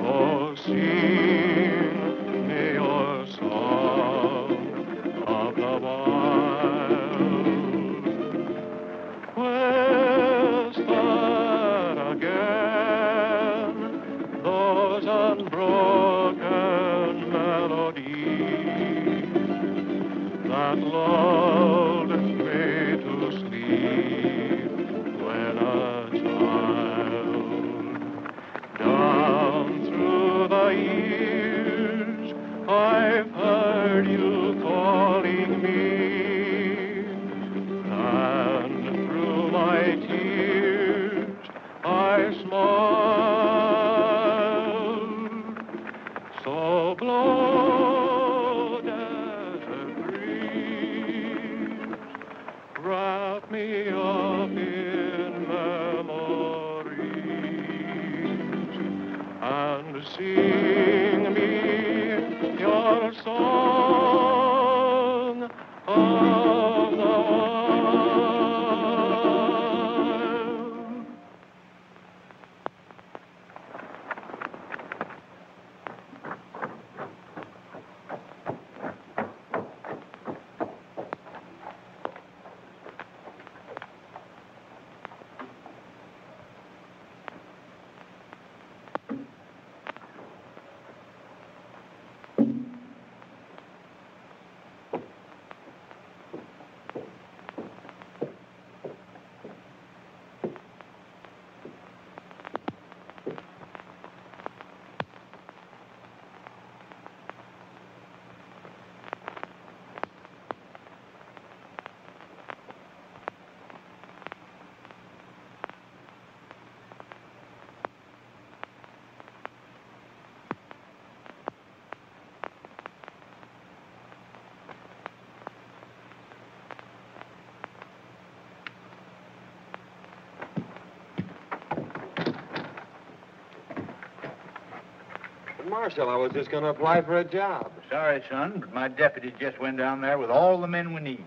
Oh, sing me your song of the wild. Whisper again those unbroken melodies that lulled me to sleep when a child. Down through the years, I've heard you calling me, and through my tears, I smiled. So blow, desert breeze, wrap me up in memories and sing me your song of the wild. Marshal, I was just going to apply for a job. Sorry, son, but my deputy just went down there with all the men we need.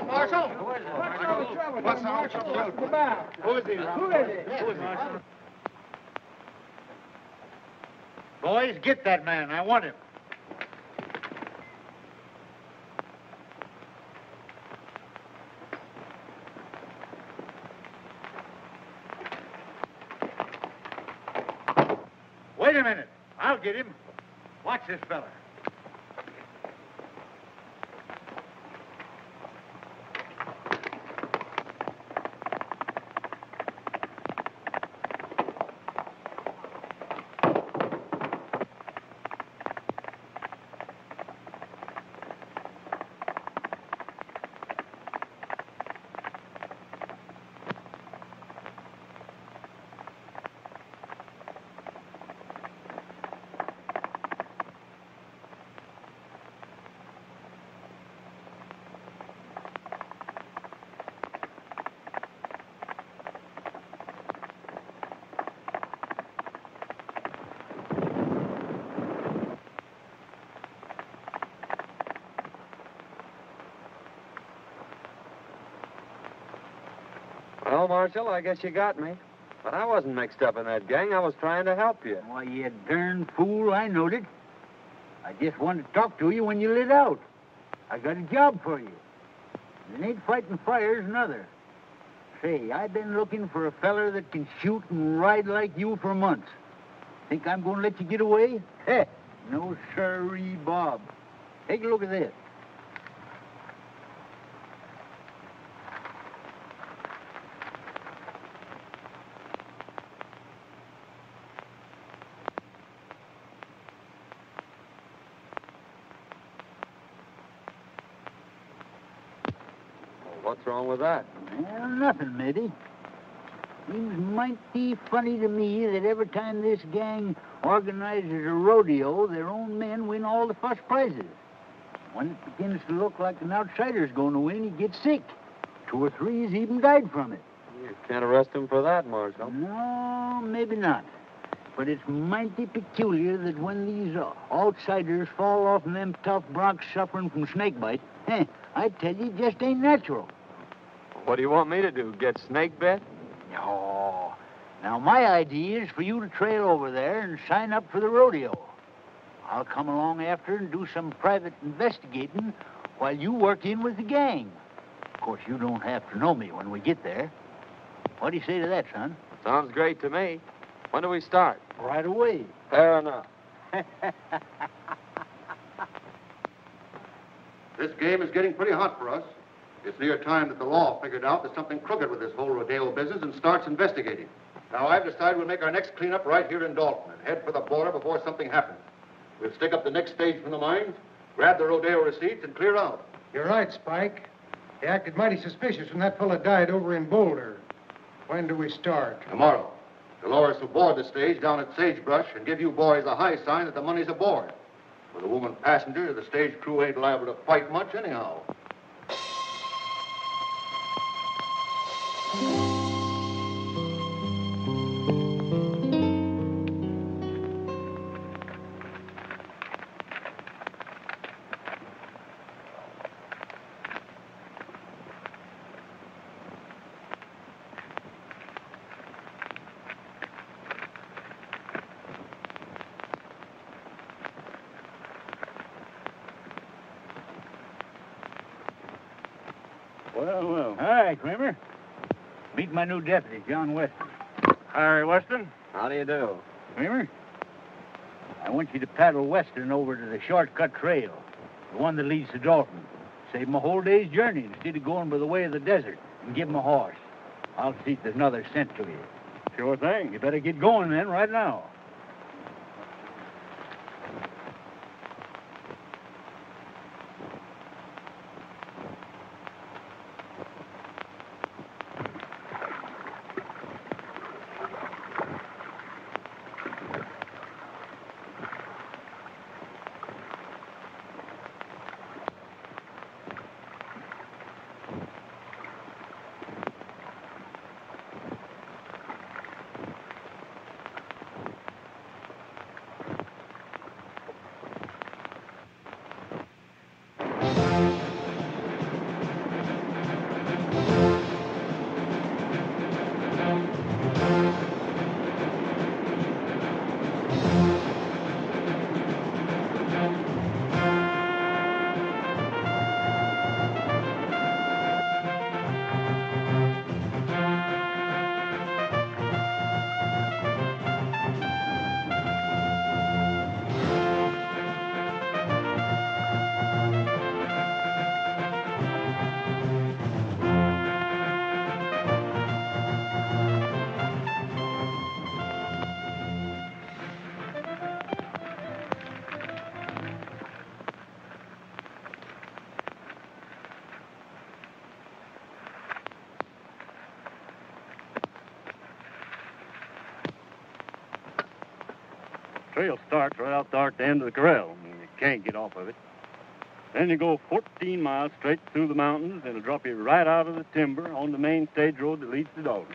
Marshal? What's all the trouble? What's about? Who is he? Who is it? Who is he? Boys, get that man. I want him. Wait a minute. I'll get him. Watch this fella. Well, Marshal, I guess you got me. But I wasn't mixed up in that gang. I was trying to help you. Why, you darn fool, I knowed it. I just wanted to talk to you when you lit out. I got a job for you. It ain't fighting fires, nother. Say, I've been looking for a feller that can shoot and ride like you for months. Think I'm going to let you get away? Heh, no sirree, Bob. Take a look at this. What's wrong with that? Well, nothing, matey. Seems mighty funny to me that every time this gang organizes a rodeo, their own men win all the first prizes. When it begins to look like an outsider's going to win, he gets sick. 2 or 3 has even died from it. You can't arrest him for that, Marshal. No, maybe not. But it's mighty peculiar that when these outsiders fall off in them tough broncs suffering from snakebite, I tell you, it just ain't natural. What do you want me to do, get snake bit? No. Now, my idea is for you to trail over there and sign up for the rodeo. I'll come along after and do some private investigating while you work in with the gang. Of course, you don't have to know me when we get there. What do you say to that, son? Sounds great to me. When do we start? Right away. Fair enough. This game is getting pretty hot for us. It's near time that the law figured out there's something crooked with this whole rodeo business and starts investigating. Now, I've decided we'll make our next cleanup right here in Dalton and head for the border before something happens. We'll stick up the next stage from the mines, grab the rodeo receipts, and clear out. You're right, Spike. He acted mighty suspicious when that fella died over in Boulder. When do we start? Tomorrow. Dolores will board the stage down at Sagebrush and give you boys a high sign that the money's aboard. With a woman passenger, the stage crew ain't liable to fight much anyhow. Well. All right, Kramer. Meet my new deputy, John Weston. Harry Weston? How do you do? Kramer, I want you to paddle Western over to the shortcut trail, the one that leads to Dalton. Save him a whole day's journey instead of going by the way of the desert, and give him a horse. I'll see if there's another cent to you. Sure thing. You better get going then, right now. Trail starts right out there at the end of the corral. You can't get off of it. Then you go 14 miles straight through the mountains, and it'll drop you right out of the timber on the main stage road that leads to Dalton.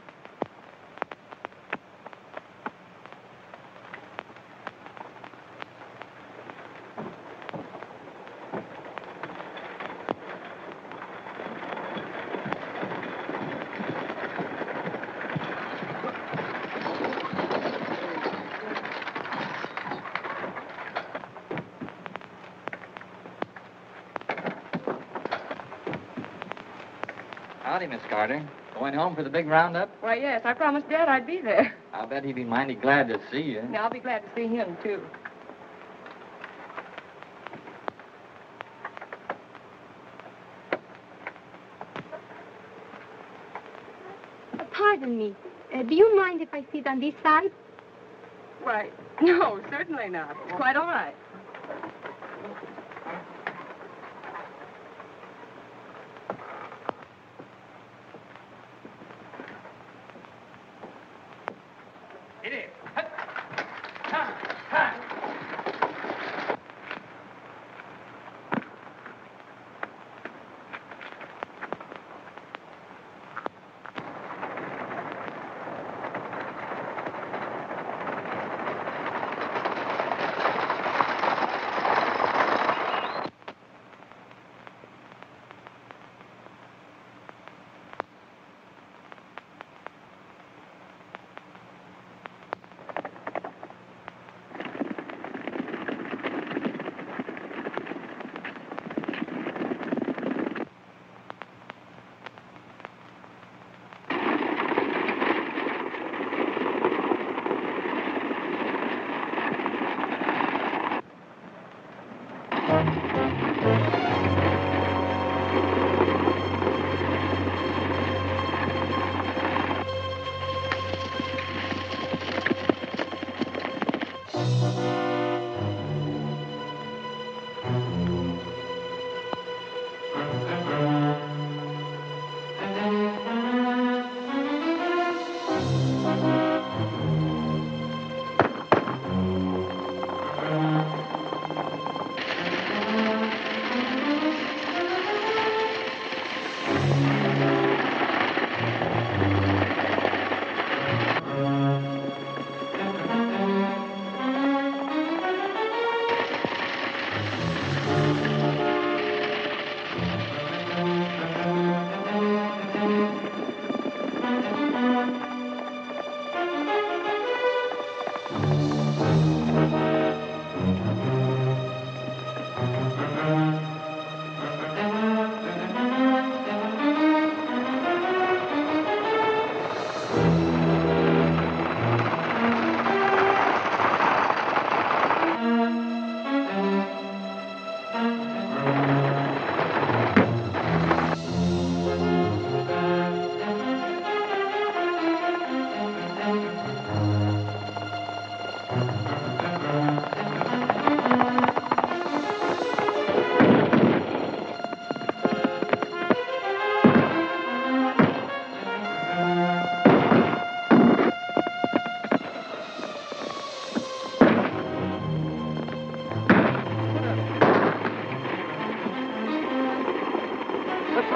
Howdy, Miss Carter. Going home for the big roundup? Why, yes, I promised Dad I'd be there. I'll bet he'd be mighty glad to see you. Now, I'll be glad to see him, too. Pardon me. Do you mind if I sit on this side? Why, no, certainly not. It's quite all right.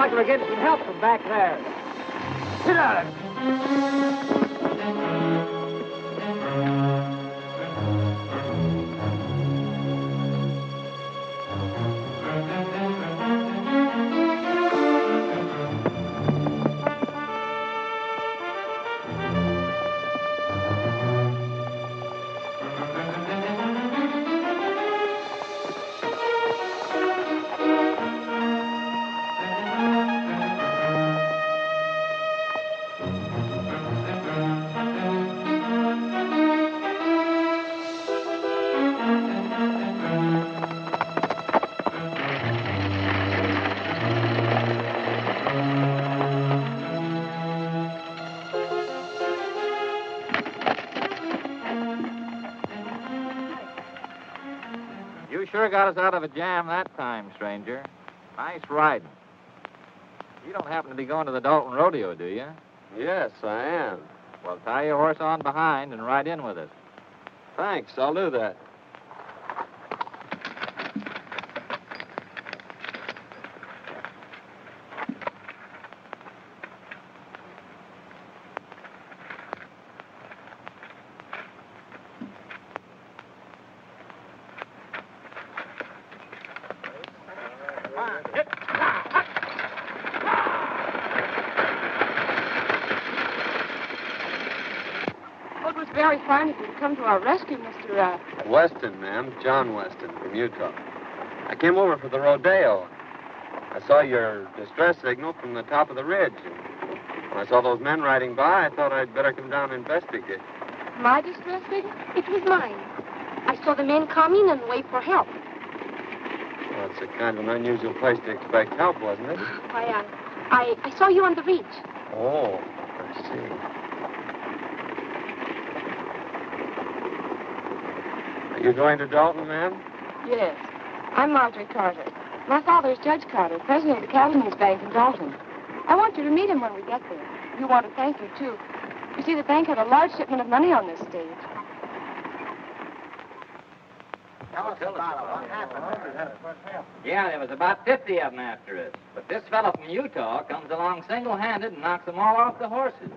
We're getting some help from back there. Sit down. You sure got us out of a jam that time, stranger. Nice riding. You don't happen to be going to the Dalton Rodeo, do you? Yes, I am. Well, tie your horse on behind and ride in with us. Thanks, I'll do that. Very fine if you'd come to our rescue, Mr. Weston, ma'am. John Weston from Utah. I came over for the rodeo. I saw your distress signal from the top of the ridge. When I saw those men riding by, I thought I'd better come down and investigate. My distress signal? It was mine. I saw the men coming and wait for help. Well, it's a kind of an unusual place to expect help, wasn't it? Why, I saw you on the ridge. Oh, I see. Are you going to Dalton, ma'am? Yes. I'm Marjorie Carter. My father is Judge Carter, president of the Cattlemen's Bank in Dalton. I want you to meet him when we get there. You want to thank you, too. You see, the bank had a large shipment of money on this stage. Tell us about it. What happened? Yeah, there was about 50 of them after us. But this fellow from Utah comes along single-handed and knocks them all off the horses.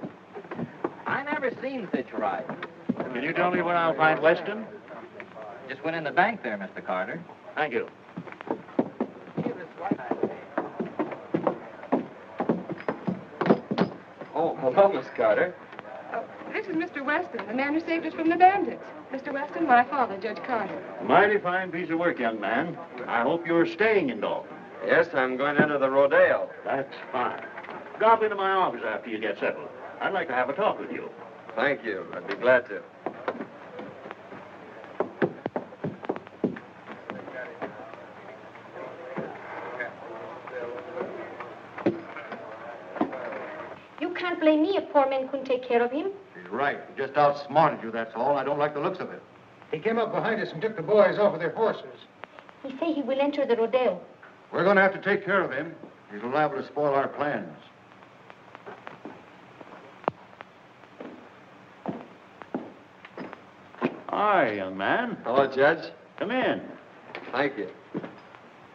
I never seen such riding. Can you tell me where I'll find Weston? Just went in the bank there, Mr. Carter. Thank you. Oh, hello, Miss Carter. Oh, this is Mr. Weston, the man who saved us from the bandits. Mr. Weston, my father, Judge Carter. Mighty fine piece of work, young man. I hope you're staying in Dalton. Yes, I'm going into the rodeo. That's fine. Drop into my office after you get settled. I'd like to have a talk with you. Thank you. I'd be glad to. You can't blame me if poor men couldn't take care of him. She's right. He just outsmarted you, that's all. I don't like the looks of it. He came up behind us and took the boys off of their horses. He say he will enter the rodeo. We're going to have to take care of him. He's liable to spoil our plans. Hi, young man. Hello, Judge. Come in. Thank you.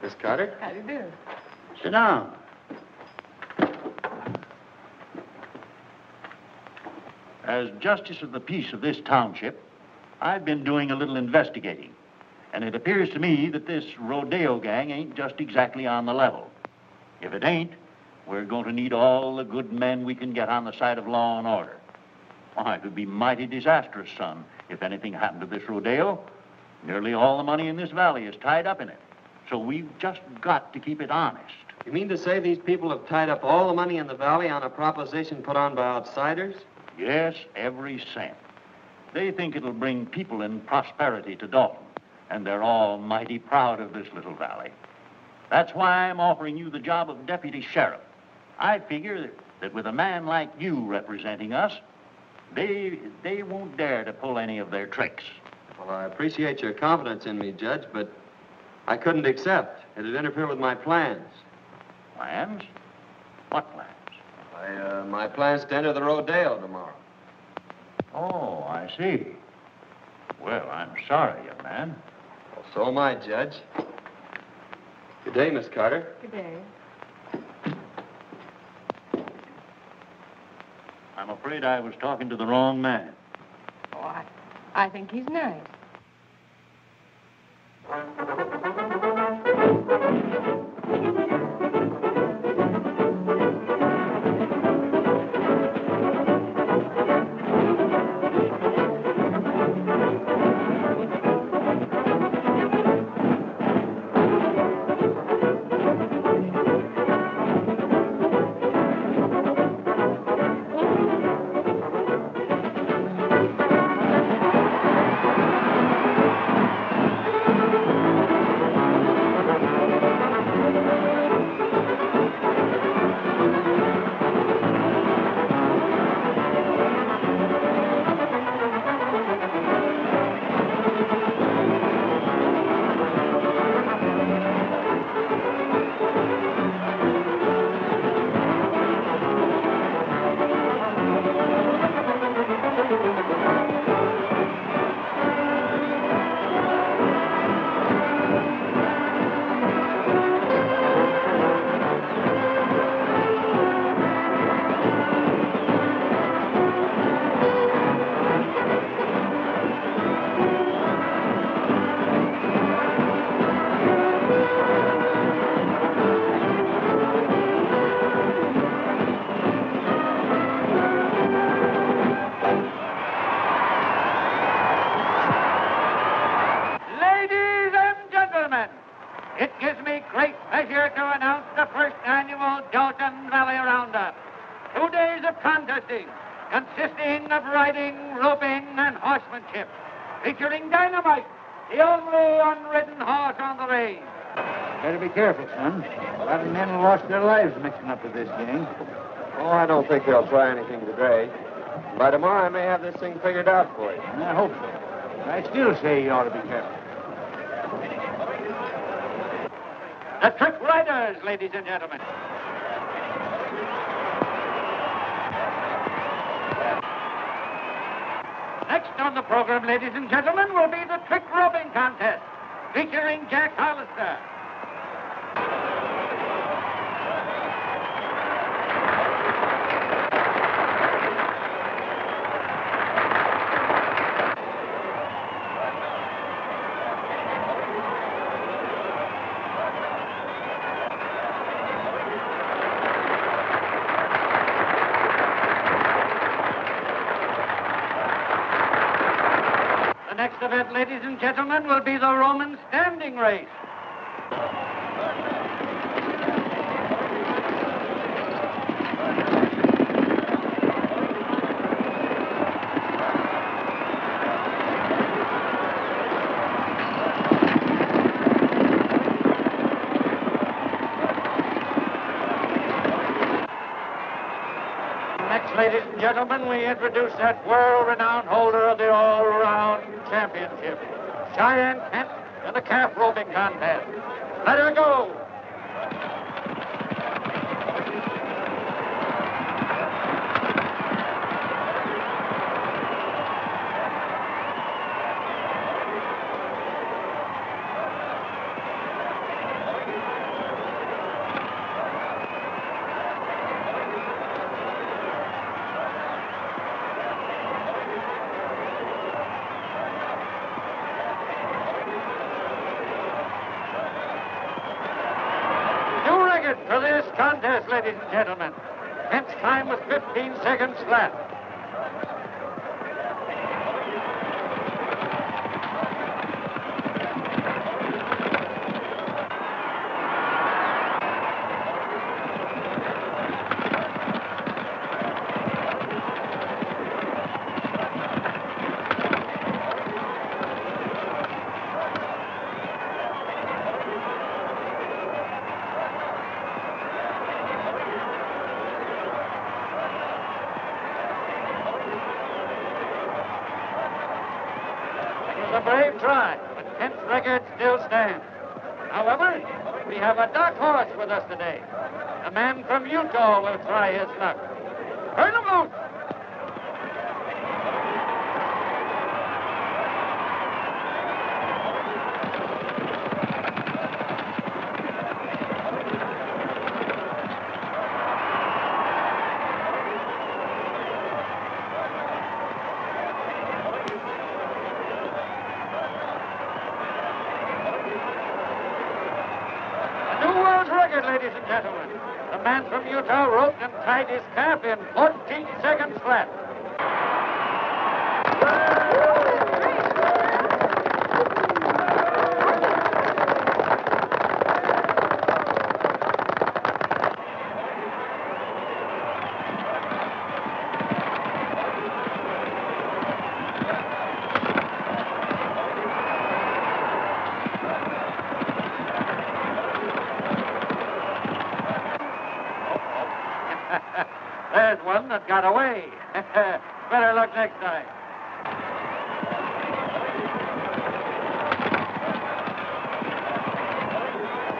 Miss Carter? How do you do? Sit down. As justice of the peace of this township, I've been doing a little investigating. And it appears to me that this rodeo gang ain't just exactly on the level. If it ain't, we're going to need all the good men we can get on the side of law and order. Why, it would be mighty disastrous, son, if anything happened to this rodeo. Nearly all the money in this valley is tied up in it. So we've just got to keep it honest. You mean to say these people have tied up all the money in the valley on a proposition put on by outsiders? Yes, every cent. They think it'll bring people and prosperity to Dalton, and they're all mighty proud of this little valley. That's why I'm offering you the job of deputy sheriff. I figure that with a man like you representing us, they won't dare to pull any of their tricks. Well, I appreciate your confidence in me, Judge, but I couldn't accept. It'd interfere with my plans. Plans? What plans? My plans to enter the rodeo tomorrow. Oh, I see. Well, I'm sorry, young man. Well, so am I, Judge. Good day, Miss Carter. Good day. I'm afraid I was talking to the wrong man. Oh, I think he's nice. It gives me great pleasure to announce racing, consisting of riding, roping, and horsemanship, featuring Dynamite, the only unridden horse on the range. Better be careful, son. A lot of men have lost their lives mixing up with this gang. Oh, I don't think they'll try anything today. By tomorrow, I may have this thing figured out for you. And I hope so. I still say you ought to be careful. The Trick Riders, ladies and gentlemen. Next on the program, ladies and gentlemen, will be the Trick Roping Contest, featuring Jack Hollister. The next event, ladies and gentlemen, will be the Roman standing race. Next, ladies and gentlemen, we introduce that world-renowned holder of the all-around championship, Cheyenne Kent, in the calf roping contest. Let her go! For this contest, ladies and gentlemen. Kent's time was 15 seconds flat. A brave try, but Kent's record still stands. However, we have a dark horse with us today. A man from Utah will try his luck. Turn him loose! Ladies and gentlemen, the man from Utah roped and tied his calf in 14 seconds flat. There's one that got away. Better luck next time.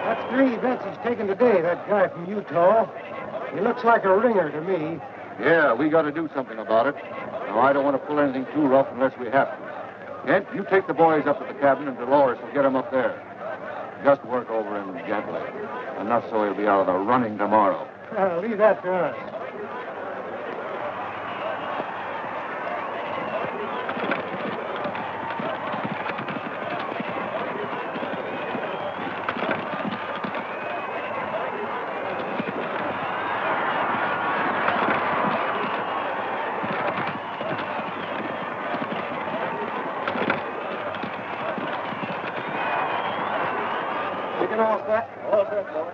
That's three bets he's taken today, that guy from Utah. He looks like a ringer to me. Yeah, we got to do something about it. Now, I don't want to pull anything too rough unless we have to. Kent, you take the boys up to the cabin, and Dolores will get them up there. Just work over him gently. Enough so he'll be out of the running tomorrow. Leave that to us. Taking off that? All set, boy.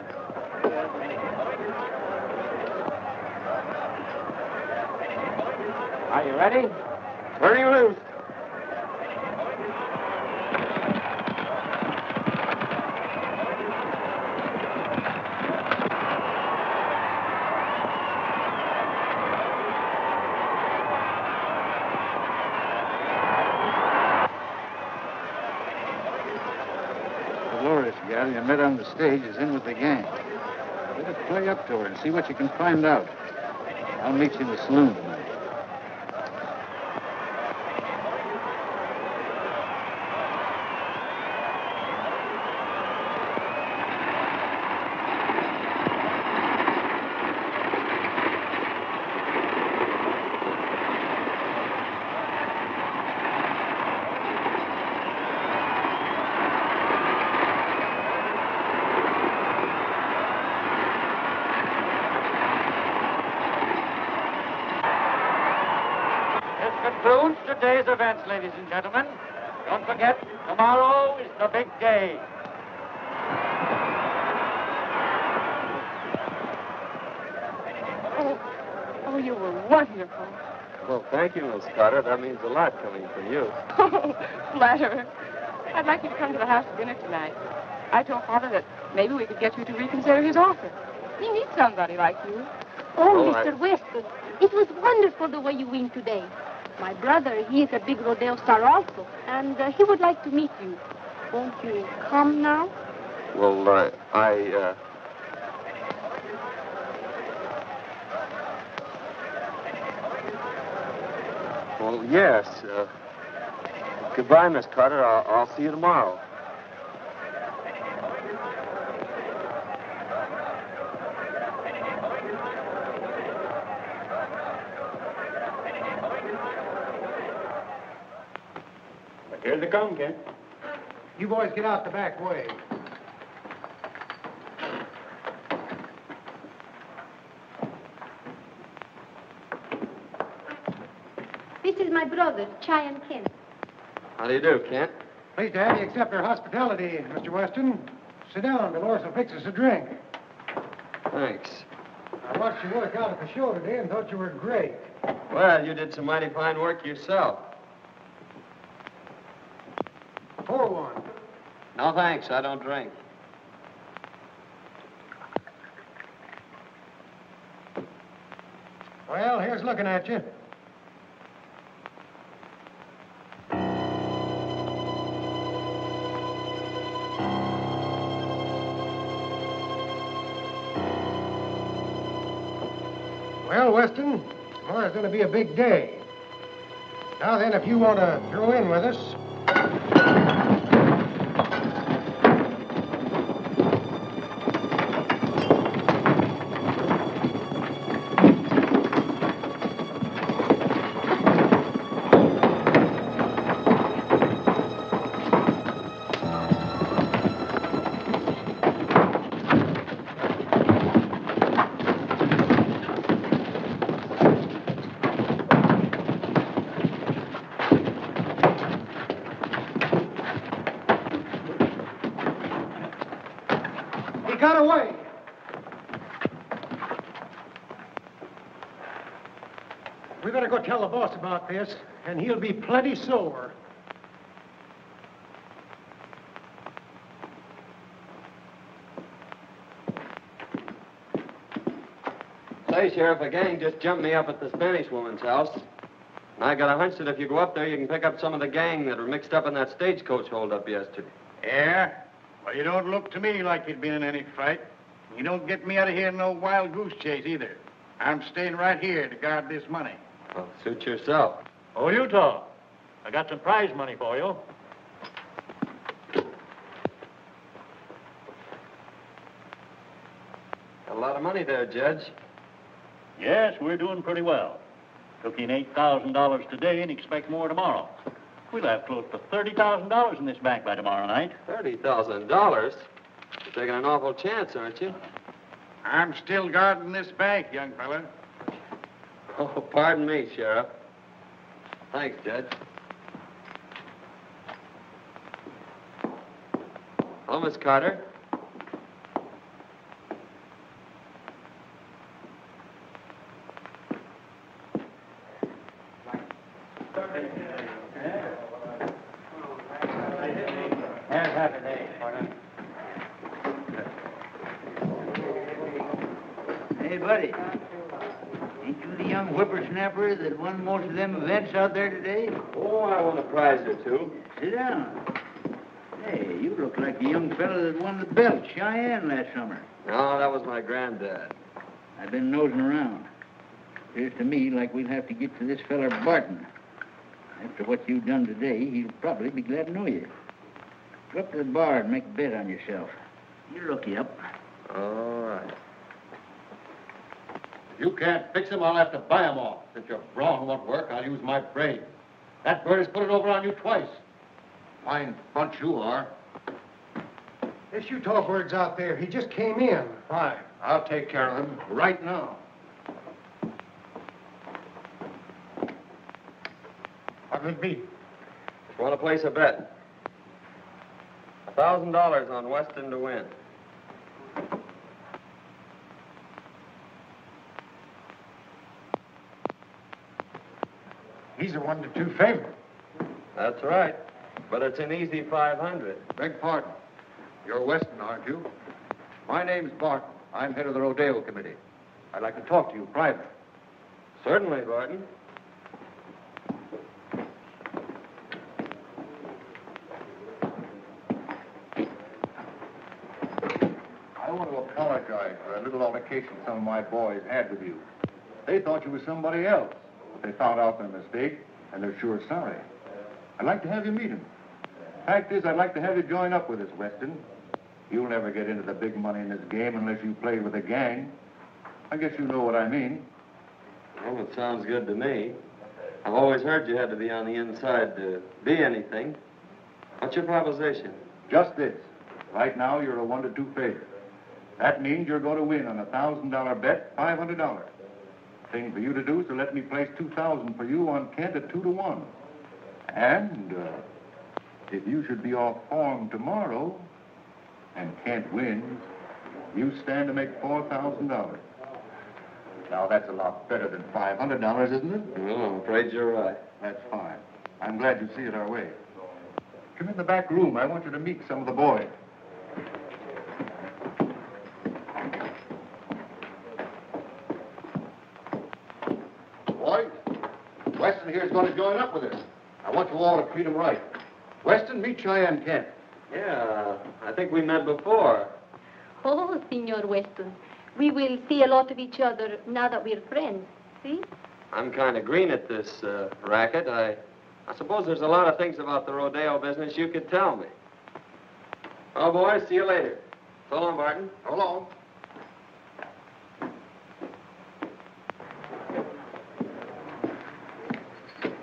Are you ready? Turning loose. Dolores gal you met on the stage is in with the gang. Better play up to her and see what you can find out. I'll meet you in the saloon tonight. Concludes today's events, ladies and gentlemen. Don't forget, tomorrow is the big day. Oh, you were wonderful. Well, thank you, Miss Carter. That means a lot coming from you. Oh, flatterer. I'd like you to come to the house for dinner tonight. I told Father that maybe we could get you to reconsider his offer. He needs somebody like you. Oh, Oh, Mr. Weston, it was wonderful the way you win today. My brother, he is a big rodeo star also, and he would like to meet you. Won't you come now? Well, Well, yes. Goodbye, Miss Carter. I'll see you tomorrow. Here they come, Kent. You boys get out the back way. This is my brother, Cheyenne Kent. How do you do, Kent? Pleased to have you accept our hospitality, Mr. Weston. Sit down. Dolores will fix us a drink. Thanks. I watched you work out at the show today and thought you were great. Well, you did some mighty fine work yourself. Pour one. No, thanks. I don't drink. Well, here's looking at you. Well, Weston, tomorrow's going to be a big day. Now then, if you want to throw in with us... He got away. We better go tell the boss about this, and he'll be plenty sore. Say, Sheriff, a gang just jumped me up at the Spanish woman's house. And I got a hunch that if you go up there, you can pick up some of the gang that were mixed up in that stagecoach holdup yesterday. Yeah? Well, you don't look to me like you'd been in any fight. You don't get me out of here in no wild goose chase either. I'm staying right here to guard this money. Well, suit yourself. Oh, Utah, I got some prize money for you. Got a lot of money there, Judge. Yes, we're doing pretty well. Took in $8,000 today and expect more tomorrow. We'll have close to $30,000 in this bank by tomorrow night. $30,000? You're taking an awful chance, aren't you? I'm still guarding this bank, young fella. Oh, pardon me, Sheriff. Thanks, Judge. Hello, Miss Carter. buddy. Ain't you the young whippersnapper that won most of them events out there today? Oh, I won a prize or two. Sit down. Hey, you look like the young fellow that won the belt, Cheyenne, last summer. No, that was my granddad. I've been nosing around. Appears to me like we'll have to get to this feller Barton. After what you've done today, he'll probably be glad to know you. Go up to the bar and make a bet on yourself. He'll look you up. All right. If you can't fix him, I'll have to buy him off. Since your brawn won't work, I'll use my brain. That bird has put it over on you twice. Fine bunch you are. This Utah bird's out there. He just came in. Fine. I'll take care of him right now. What'll it be? Just want to place a bet. $1,000 on Weston to win. He's a 1-2 favorite. That's right. But it's an easy 500. Beg pardon. You're Weston, aren't you? My name's Barton. I'm head of the rodeo committee. I'd like to talk to you privately. Certainly, Barton. I want to apologize for a little altercation some of my boys had with you. They thought you were somebody else, but they found out their mistake, and they're sure sorry. I'd like to have you meet him. Fact is, I'd like to have you join up with us, Weston. You'll never get into the big money in this game unless you play with a gang. I guess you know what I mean. Well, it sounds good to me. I've always heard you had to be on the inside to be anything. What's your proposition? Just this. Right now, you're a 1-2 favorite. That means you're going to win on a $1,000 bet, $500. Thing for you to do is to let me place $2,000 for you on Kent at 2-1. And if you should be off form tomorrow and Kent wins, you stand to make $4,000. Now, that's a lot better than $500, isn't it? Well, I'm afraid you're right. That's fine. I'm glad you see it our way. Come in the back room. I want you to meet some of the boys. Boys, Weston here is going to join up with us. I want you all to treat him right. Weston, meet Cheyenne Kent. Yeah, I think we met before. Oh, Senor Weston. We will see a lot of each other now that we're friends. See? I'm kind of green at this racket. I suppose there's a lot of things about the rodeo business you could tell me. Well, boys, see you later. So long, Barton. So long.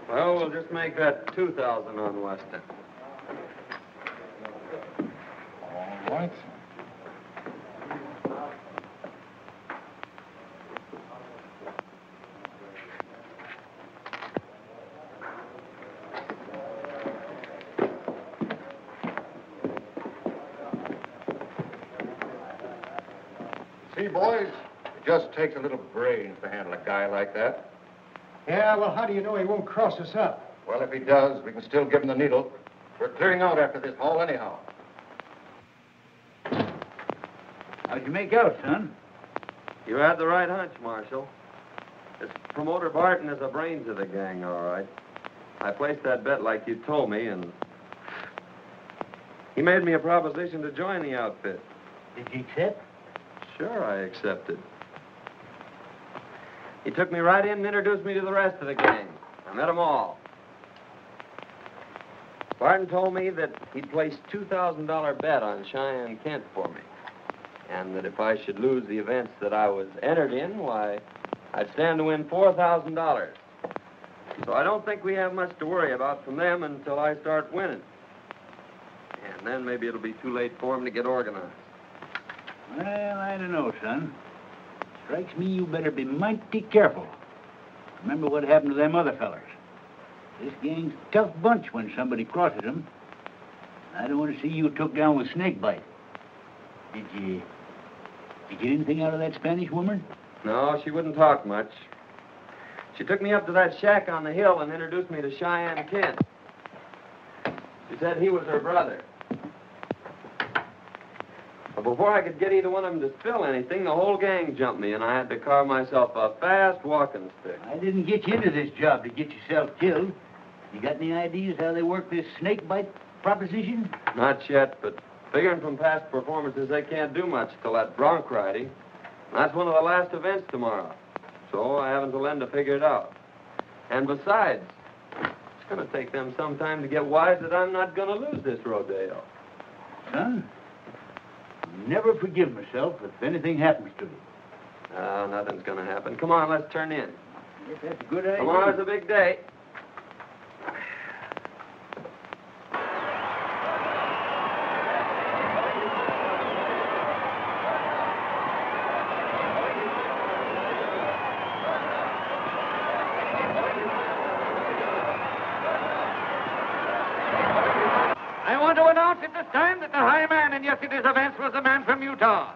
Well, we'll just make that 2,000 on Weston. All right. See, boys, it just takes a little brains to handle a guy like that. Yeah, well, how do you know he won't cross us up? Well, if he does, we can still give him the needle. We're clearing out after this haul anyhow. How'd you make out, son? You had the right hunch, Marshal. This promoter Barton is the brains of the gang, all right. I placed that bet like you told me, and he made me a proposition to join the outfit. Did you accept? Sure, I accepted. He took me right in and introduced me to the rest of the gang. I met them all. Barton told me that he'd placed $2,000 bet on Cheyenne Kent for me, and that if I should lose the events that I was entered in, why, I'd stand to win $4,000. So I don't think we have much to worry about from them until I start winning. And then maybe it'll be too late for them to get organized. Well, I don't know, son. Strikes me you better be mighty careful. Remember what happened to them other fellers. This gang's a tough bunch when somebody crosses them. I don't want to see you took down with snakebite. Did you get anything out of that Spanish woman? No, she wouldn't talk much. She took me up to that shack on the hill and introduced me to Cheyenne Kent. She said he was her brother. But before I could get either one of them to spill anything, the whole gang jumped me, and I had to carve myself a fast walking stick. I didn't get you into this job to get yourself killed. You got any ideas how they work this snake bite proposition? Not yet, but figuring from past performances, they can't do much till that bronc riding. That's one of the last events tomorrow. So I have until then to figure it out. And besides, it's going to take them some time to get wise that I'm not going to lose this rodeo. Son, I'll never forgive myself if anything happens to you. Nothing's going to happen. Come on, let's turn in. Yes, that's a good idea. Tomorrow's a big day. I want to announce at this time that the high man in yesterday's events was the man from Utah.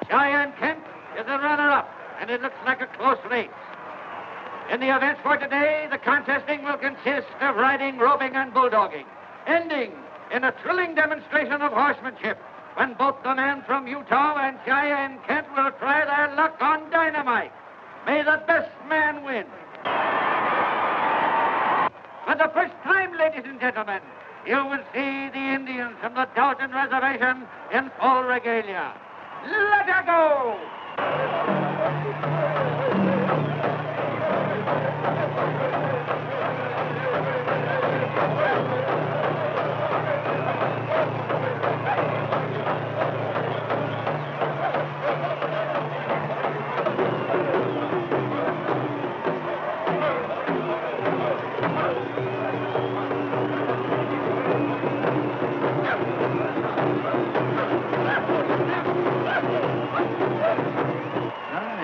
Cheyenne Kent is a runner-up, and it looks like a close race. In the events for today, the contesting will consist of riding, roping, and bulldogging, ending in a thrilling demonstration of horsemanship when both the man from Utah and Cheyenne Kent will try their luck on dynamite. May the best man win. For the first time, ladies and gentlemen, you will see the Indians from the Dalton Reservation in full regalia. Let her go!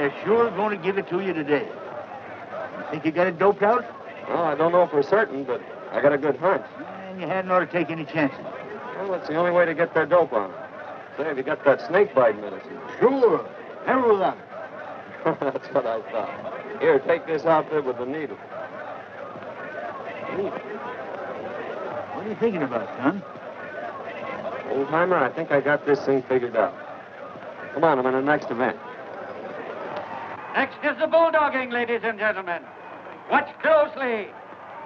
They're sure going to give it to you today. You think you got it doped out? Well, I don't know for certain, but I got a good hunch. And you hadn't ought to take any chances. Well, that's the only way to get their dope on them. Say, have you got that snake bite medicine? Sure. Never without it. That's what I thought. Here, take this outfit with the needle. What are you thinking about, son? Old-timer, I think I got this thing figured out. Come on, I'm in the next event. Next is the bulldogging, ladies and gentlemen. Watch closely.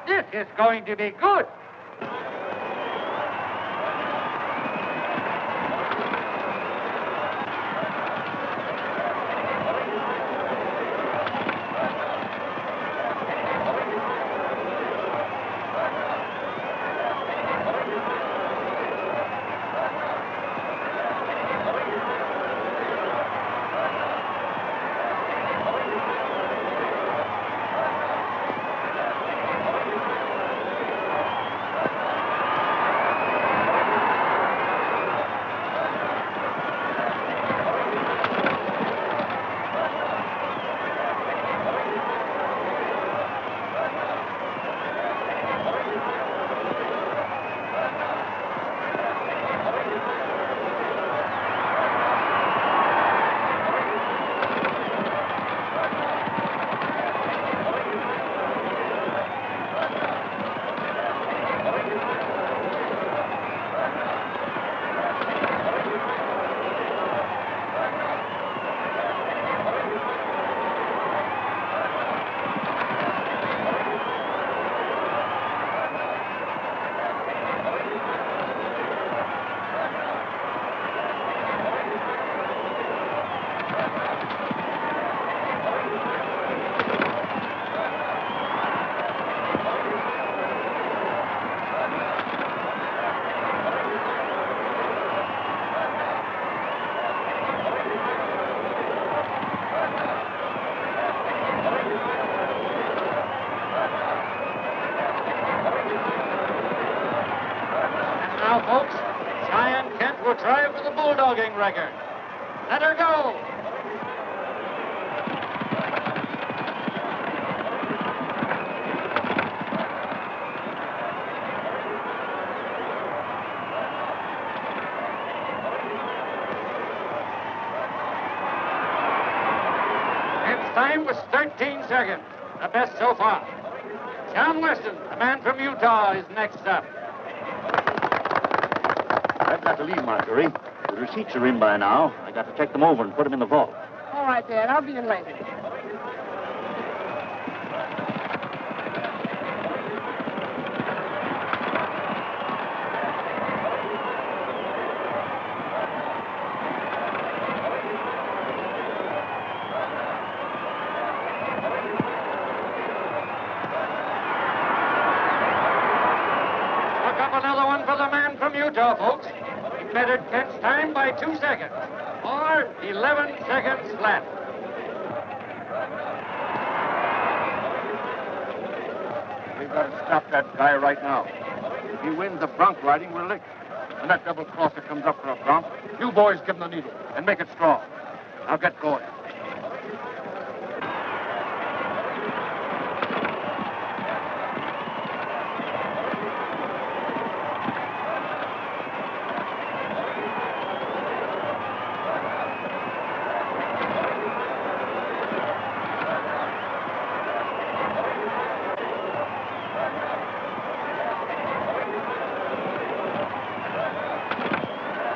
This is going to be good. Now, folks, Cheyenne Kent will try for the bulldogging record. Let her go. Its time was 13 seconds, the best so far. John Weston, the man from Utah, is next up. I've got to leave, Marjorie. The receipts are in by now. I got to check them over and put them in the vault. All right, Dad. I'll be in later. Look up another one for the man from Utah, folks. He bettered Kent's time by 2 seconds. Or 11 seconds flat. We've got to stop that guy right now. If he wins the bronc riding, we're licked. When that double crosser comes up for a bronc, you boys give him the needle and make it strong. Now get going.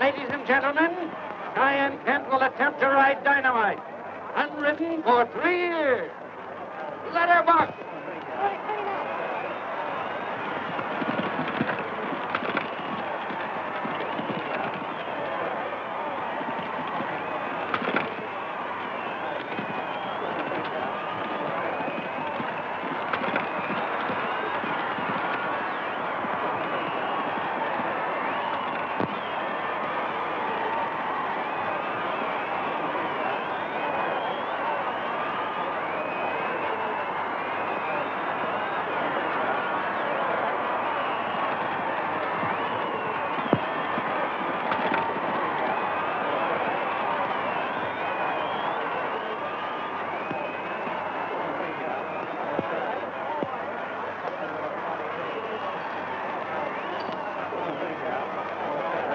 Ladies and gentlemen, Cheyenne Kent will attempt to ride Dynamite. Unridden for 3 years. Letterbox.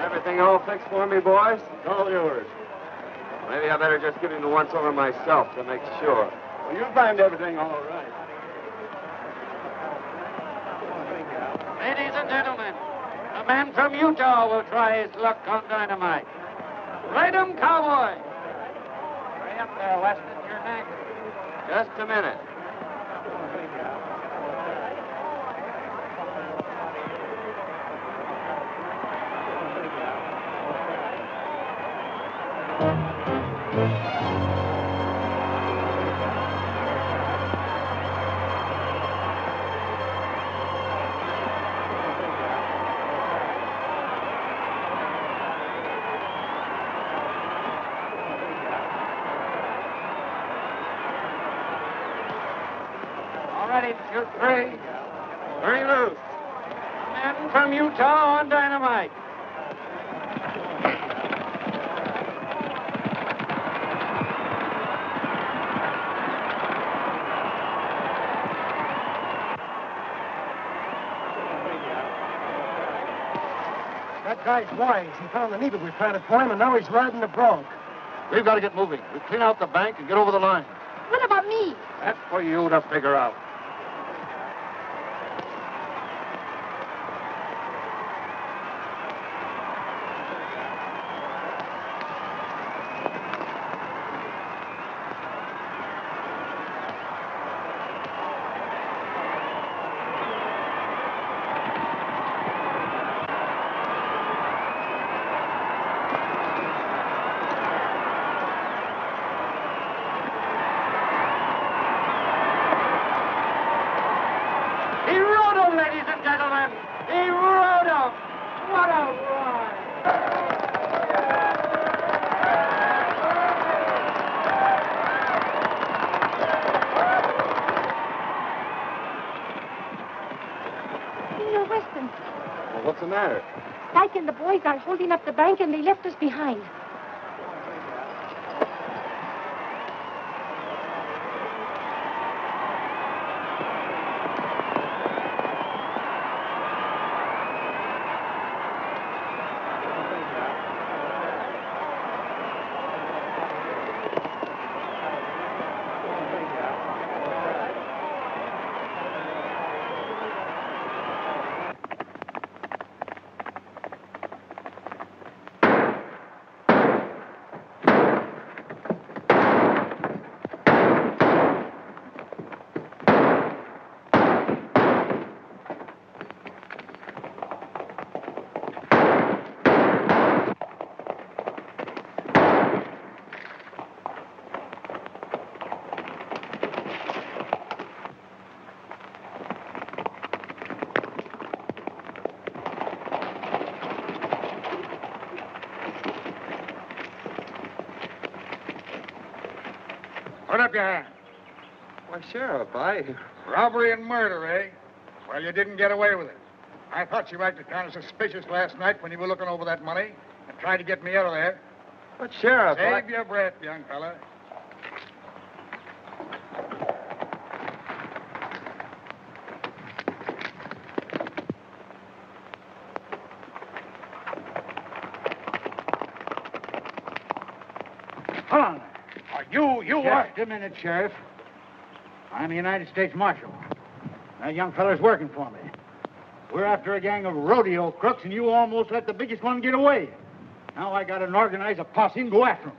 Everything all fixed for me, boys? It's all yours. Maybe I better just give him the once-over myself to make sure. Well, you timed everything all right. Ladies and gentlemen, a man from Utah will try his luck on Dynamite. Ride 'em, cowboy. Hurry up there, Weston. You're next. Just a minute. All ready to shoot 3. 3 loose. A man from Utah on Dynamite. That guy's wise. He found the needle we planted for him, and now he's riding the bronc. We've got to get moving. We clean out the bank and get over the line. What about me? That's for you to figure out. He rode him, ladies and gentlemen. He rode him. What a ride. Senor Weston, Well, what's the matter? Dyke and the boys are holding up the bank, and they left us behind. Put up your hand. Why, Sheriff, Robbery and murder, eh? Well, you didn't get away with it. I thought you acted kind of suspicious last night when you were looking over that money and tried to get me out of there. But, Sheriff, Save your breath, young fella. Hold on. You are... Just a minute, Sheriff. I'm a United States Marshal. That young fella's working for me. We're after a gang of rodeo crooks, and you almost let the biggest one get away. Now I gotta organize a posse and go after him.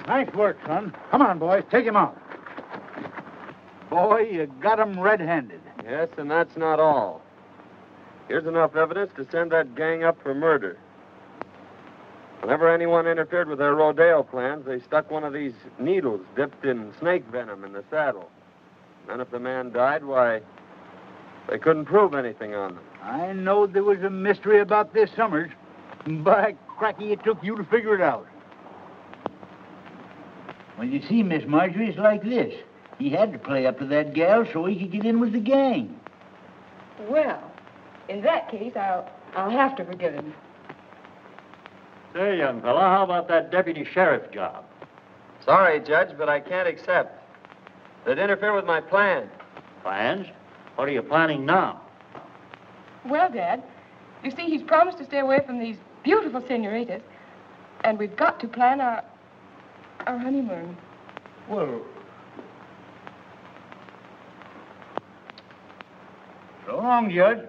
Nice work, son. Come on, boys. Take him out. Boy, you got him red-handed. Yes, and that's not all. Here's enough evidence to send that gang up for murder. Whenever anyone interfered with their rodeo plans, they stuck one of these needles dipped in snake venom in the saddle. Then if the man died, why, they couldn't prove anything on them. I know there was a mystery about this, Summers. By cracky, it took you to figure it out. Well, you see, Miss Marjorie, it's like this. He had to play up to that gal so he could get in with the gang. Well, in that case, I'll have to forgive him. Say, young fella, how about that deputy sheriff job? Sorry, Judge, but I can't accept. They'd interfere with my plan. Plans? What are you planning now? Well, Dad, you see, he's promised to stay away from these beautiful senoritas, and we've got to plan our honeymoon. Well, so long, Judge.